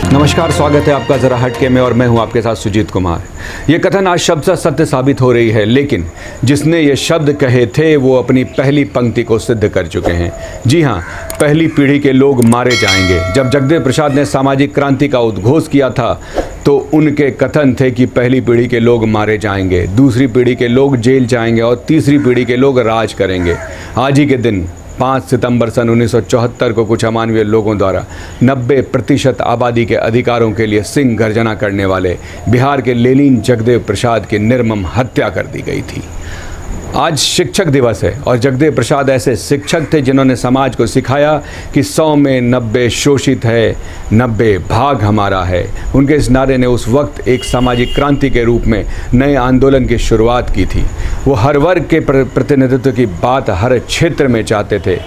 नमस्कार, स्वागत है आपका जरा हटके में और मैं हूं आपके साथ सुजीत कुमार। ये कथन आज शब्द सत्य साबित हो रही है, लेकिन जिसने ये शब्द कहे थे वो अपनी पहली पंक्ति को सिद्ध कर चुके हैं। जी हाँ, पहली पीढ़ी के लोग मारे जाएंगे। जब जगदेव प्रसाद ने सामाजिक क्रांति का उद्घोष किया था तो उनके कथन थे कि पहली पीढ़ी के लोग मारे जाएंगे, दूसरी पीढ़ी के लोग जेल जाएंगे और तीसरी पीढ़ी के लोग राज करेंगे। आज ही के दिन 5 सितंबर सन 1974 को कुछ अमानवीय लोगों द्वारा 90% आबादी के अधिकारों के लिए सिंह गर्जना करने वाले बिहार के लेलिन जगदेव प्रसाद की निर्मम हत्या कर दी गई थी। आज शिक्षक दिवस है और जगदेव प्रसाद ऐसे शिक्षक थे जिन्होंने समाज को सिखाया कि 100 में 90 शोषित है, 90 भाग हमारा है। उनके इस नारे ने उस वक्त एक सामाजिक क्रांति के रूप में नए आंदोलन की शुरुआत की थी। वो हर वर्ग के प्रतिनिधित्व की बात हर क्षेत्र में चाहते थे।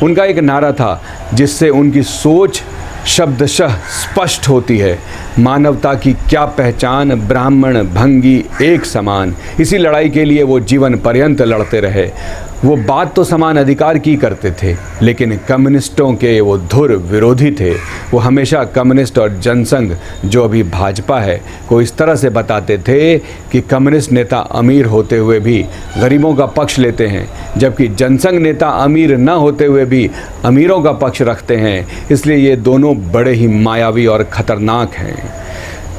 उनका एक नारा था जिससे उनकी सोच शब्दशः स्पष्ट होती है, मानवता की क्या पहचान, ब्राह्मण भंगी एक समान। इसी लड़ाई के लिए वो जीवन पर्यंत लड़ते रहे। वो बात तो समान अधिकार की करते थे, लेकिन कम्युनिस्टों के वो धुर विरोधी थे। वो हमेशा कम्युनिस्ट और जनसंघ, जो अभी भाजपा है, को इस तरह से बताते थे कि कम्युनिस्ट नेता अमीर होते हुए भी गरीबों का पक्ष लेते हैं, जबकि जनसंघ नेता अमीर न होते हुए भी अमीरों का पक्ष रखते हैं। इसलिए ये दोनों बड़े ही मायावी और खतरनाक हैं।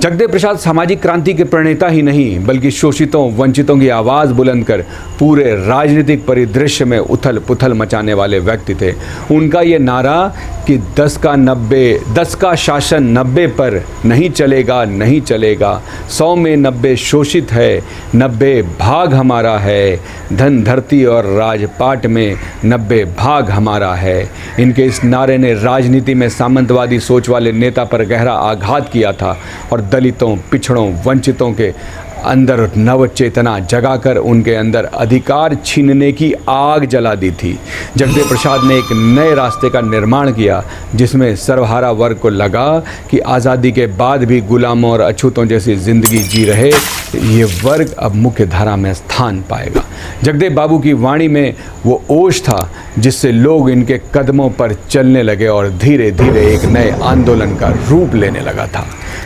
जगदेव प्रसाद सामाजिक क्रांति के प्रणेता ही नहीं, बल्कि शोषितों वंचितों की आवाज़ बुलंद कर पूरे राजनीतिक परिदृश्य में उथल पुथल मचाने वाले व्यक्ति थे। उनका ये नारा कि 10 का शासन 90 पर नहीं चलेगा, नहीं चलेगा, 100 में 90 शोषित है, 90 भाग हमारा है, धन धरती और राजपाट में 90 भाग हमारा है। इनके इस नारे ने राजनीति में सामंतवादी सोच वाले नेता पर गहरा आघात किया था और दलितों, पिछड़ों, वंचितों के अंदर नव चेतना जगाकर उनके अंदर अधिकार छीनने की आग जला दी थी। जगदेव प्रसाद ने एक नए रास्ते का निर्माण किया जिसमें सर्वहारा वर्ग को लगा कि आज़ादी के बाद भी गुलामों और अछूतों जैसी ज़िंदगी जी रहे ये वर्ग अब मुख्य धारा में स्थान पाएगा। जगदेव बाबू की वाणी में वो ओज था जिससे लोग इनके कदमों पर चलने लगे और धीरे धीरे एक नए आंदोलन का रूप लेने लगा था।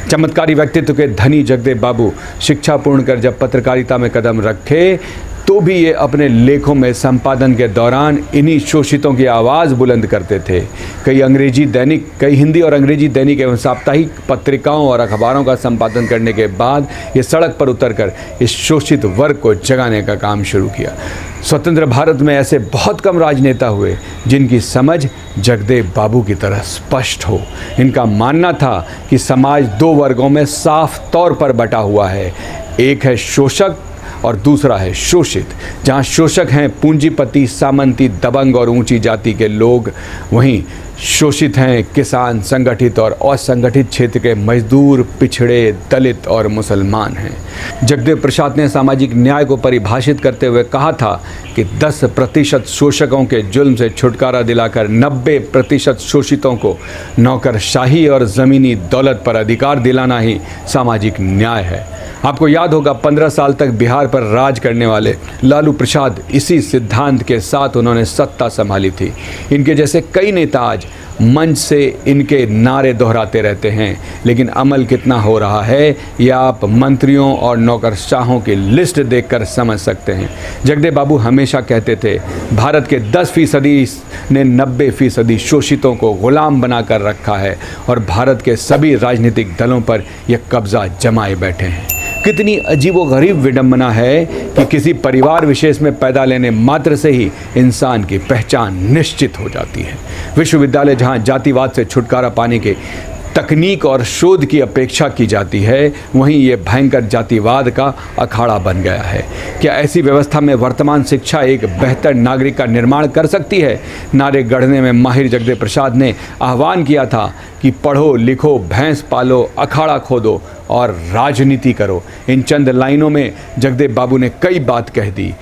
चमत्कारी व्यक्तित्व के धनी जगदेव बाबू शिक्षा पूर्ण कर जब पत्रकारिता में कदम रखे तो भी ये अपने लेखों में संपादन के दौरान इन्हीं शोषितों की आवाज़ बुलंद करते थे। कई हिंदी और अंग्रेजी दैनिक एवं साप्ताहिक पत्रिकाओं और अखबारों का संपादन करने के बाद ये सड़क पर उतरकर इस शोषित वर्ग को जगाने का काम शुरू किया। स्वतंत्र भारत में ऐसे बहुत कम राजनेता हुए जिनकी समझ जगदेव बाबू की तरह स्पष्ट हो। इनका मानना था कि समाज 2 वर्गों में साफ तौर पर बटा हुआ है, एक है शोषक और दूसरा है शोषित। जहाँ शोषक हैं पूंजीपति, सामंती, दबंग और ऊंची जाति के लोग, वहीं शोषित हैं किसान, संगठित और असंगठित क्षेत्र के मजदूर, पिछड़े, दलित और मुसलमान हैं। जगदेव प्रसाद ने सामाजिक न्याय को परिभाषित करते हुए कहा था कि 10% शोषकों के जुल्म से छुटकारा दिलाकर 90% शोषितों को नौकरशाही और ज़मीनी दौलत पर अधिकार दिलाना ही सामाजिक न्याय है। आपको याद होगा 15 साल तक बिहार पर राज करने वाले लालू प्रसाद, इसी सिद्धांत के साथ उन्होंने सत्ता संभाली थी। इनके जैसे कई नेता आज मंच से इनके नारे दोहराते रहते हैं, लेकिन अमल कितना हो रहा है यह आप मंत्रियों और नौकरशाहों की लिस्ट देखकर समझ सकते हैं। जगदेव बाबू हमेशा कहते थे भारत के 10% ने 90% शोषितों को गुलाम बनाकर रखा है और भारत के सभी राजनीतिक दलों पर यह कब्जा जमाए बैठे हैं। कितनी अजीबोगरीब विडंबना है कि किसी परिवार विशेष में पैदा लेने मात्र से ही इंसान की पहचान निश्चित हो जाती है। विश्वविद्यालय जहां जातिवाद से छुटकारा पाने के तकनीक और शोध की अपेक्षा की जाती है, वहीं ये भयंकर जातिवाद का अखाड़ा बन गया है। क्या ऐसी व्यवस्था में वर्तमान शिक्षा एक बेहतर नागरिक का निर्माण कर सकती है? नारे गढ़ने में माहिर जगदेव प्रसाद ने आह्वान किया था कि पढ़ो लिखो, भैंस पालो, अखाड़ा खोदो और राजनीति करो। इन चंद लाइनों में जगदेव बाबू ने कई बात कह दी।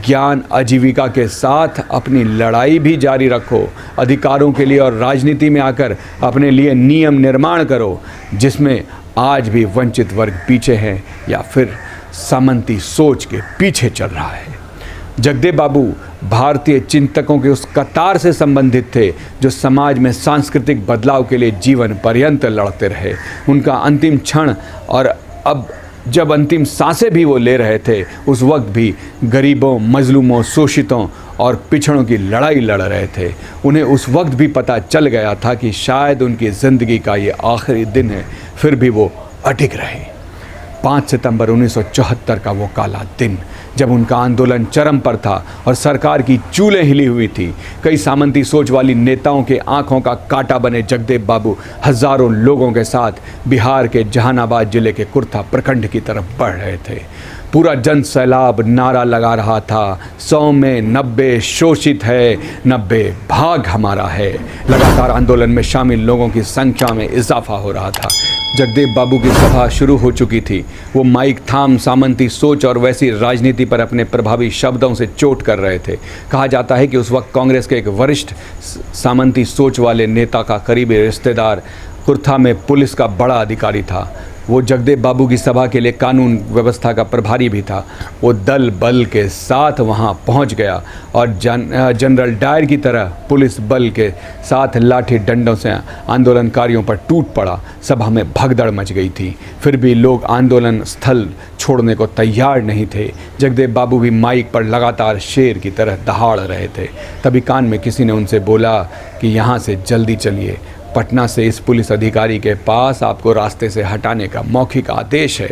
ज्ञान आजीविका के साथ अपनी लड़ाई भी जारी रखो। अधिकारों के लिए और राजनीति में आकर अपने लिए नियम निर्माण करो, जिसमें आज भी वंचित वर्ग पीछे हैं या फिर सामंती सोच के पीछे चल रहा है। जगदेव बाबू भारतीय चिंतकों के उस कतार से संबंधित थे जो समाज में सांस्कृतिक बदलाव के लिए जीवन पर्यंत लड़ते रहे। उनका अंतिम क्षण और अब जब अंतिम सांसें भी वो ले रहे थे, उस वक्त भी गरीबों, मजलूमों, शोषितों और पिछड़ों की लड़ाई लड़ रहे थे। उन्हें उस वक्त भी पता चल गया था कि शायद उनकी ज़िंदगी का ये आखिरी दिन है, फिर भी वो अडिग रहे। 5 सितंबर 1974 का वो काला दिन, जब उनका आंदोलन चरम पर था और सरकार की चूलें हिली हुई थी। कई सामंती सोच वाली नेताओं के आंखों का कांटा बने जगदेव बाबू हजारों लोगों के साथ बिहार के जहानाबाद जिले के कुर्था प्रखंड की तरफ बढ़ रहे थे। पूरा जन सैलाब नारा लगा रहा था, 100 में 90 शोषित है, 90 भाग हमारा है। लगातार आंदोलन में शामिल लोगों की संख्या में इजाफा हो रहा था। जगदेव बाबू की सभा शुरू हो चुकी थी। वो माइक थाम सामंती सोच और वैसी राजनीति पर अपने प्रभावी शब्दों से चोट कर रहे थे। कहा जाता है कि उस वक्त कांग्रेस के एक वरिष्ठ सामंती सोच वाले नेता का करीबी रिश्तेदार कुर्था में पुलिस का बड़ा अधिकारी था। वो जगदेव बाबू की सभा के लिए कानून व्यवस्था का प्रभारी भी था। वो दल बल के साथ वहाँ पहुँच गया और जनरल डायर की तरह पुलिस बल के साथ लाठी डंडों से आंदोलनकारियों पर टूट पड़ा। सभा में भगदड़ मच गई थी, फिर भी लोग आंदोलन स्थल छोड़ने को तैयार नहीं थे। जगदेव बाबू भी माइक पर लगातार शेर की तरह दहाड़ रहे थे। तभी कान में किसी ने उनसे बोला कि यहाँ से जल्दी चलिए, पटना से इस पुलिस अधिकारी के पास आपको रास्ते से हटाने का मौखिक आदेश है।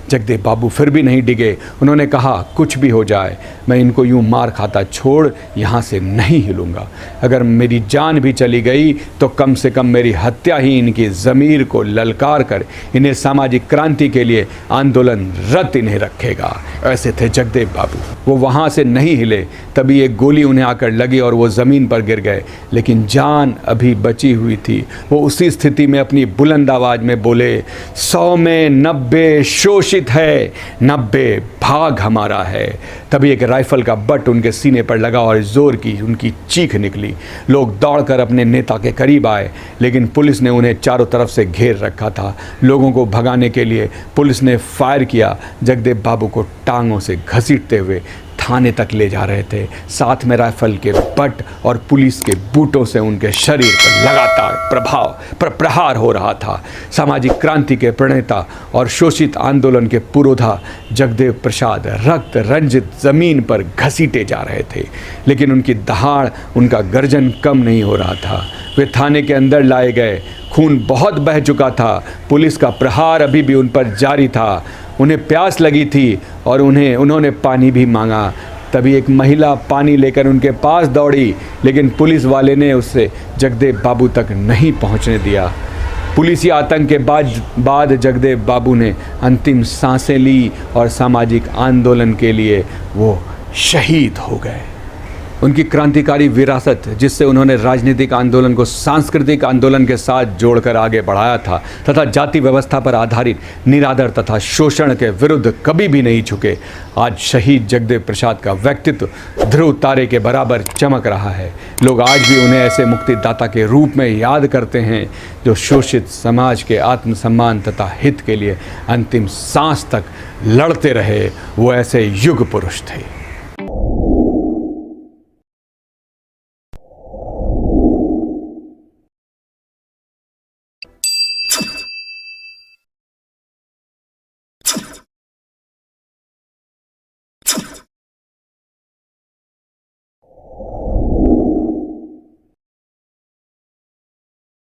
जगदेव बाबू फिर भी नहीं डिगे। उन्होंने कहा, कुछ भी हो जाए, मैं इनको यूं मार खाता छोड़ यहाँ से नहीं हिलूंगा। अगर मेरी जान भी चली गई तो कम से कम मेरी हत्या ही इनकी ज़मीर को ललकार कर इन्हें सामाजिक क्रांति के लिए आंदोलनरत इन्हें रखेगा। ऐसे थे जगदेव बाबू। वो वहाँ से नहीं हिले, तभी एक गोली उन्हें आकर लगी और वो ज़मीन पर गिर गए, लेकिन जान अभी बची हुई थी। वो उसी स्थिति में अपनी बुलंद आवाज़ में बोले, 100 में 90 शोषित है, 90 भाग हमारा है। तभी एक राइफल का बट उनके सीने पर लगा और जोर की उनकी चीख निकली। लोग दौड़कर अपने नेता के करीब आए, लेकिन पुलिस ने उन्हें चारों तरफ से घेर रखा था। लोगों को भगाने के लिए पुलिस ने फायर किया। जगदेव बाबू को टांगों से घसीटते हुए थाने तक ले जा रहे थे। साथ में राइफल के बट और पुलिस के बूटों से उनके शरीर पर लगातार प्रहार हो रहा था। सामाजिक क्रांति के प्रणेता और शोषित आंदोलन के पुरोधा जगदेव प्रसाद रक्त रंजित जमीन पर घसीटे जा रहे थे, लेकिन उनकी दहाड़, उनका गर्जन कम नहीं हो रहा था। वे थाने के अंदर लाए गए। खून बहुत बह चुका था। पुलिस का प्रहार अभी भी उन पर जारी था। उन्हें प्यास लगी थी और उन्होंने पानी भी मांगा। तभी एक महिला पानी लेकर उनके पास दौड़ी, लेकिन पुलिस वाले ने उससे जगदेव बाबू तक नहीं पहुंचने दिया। पुलिसी आतंक के बाद जगदेव बाबू ने अंतिम सांसें ली और सामाजिक आंदोलन के लिए वो शहीद हो गए। उनकी क्रांतिकारी विरासत, जिससे उन्होंने राजनीतिक आंदोलन को सांस्कृतिक आंदोलन के साथ जोड़कर आगे बढ़ाया था तथा जाति व्यवस्था पर आधारित निरादर तथा शोषण के विरुद्ध कभी भी नहीं झुके, आज शहीद जगदेव प्रसाद का व्यक्तित्व ध्रुव तारे के बराबर चमक रहा है। लोग आज भी उन्हें ऐसे मुक्तिदाता के रूप में याद करते हैं जो शोषित समाज के आत्मसम्मान तथा हित के लिए अंतिम सांस तक लड़ते रहे। वो ऐसे युग पुरुष थे।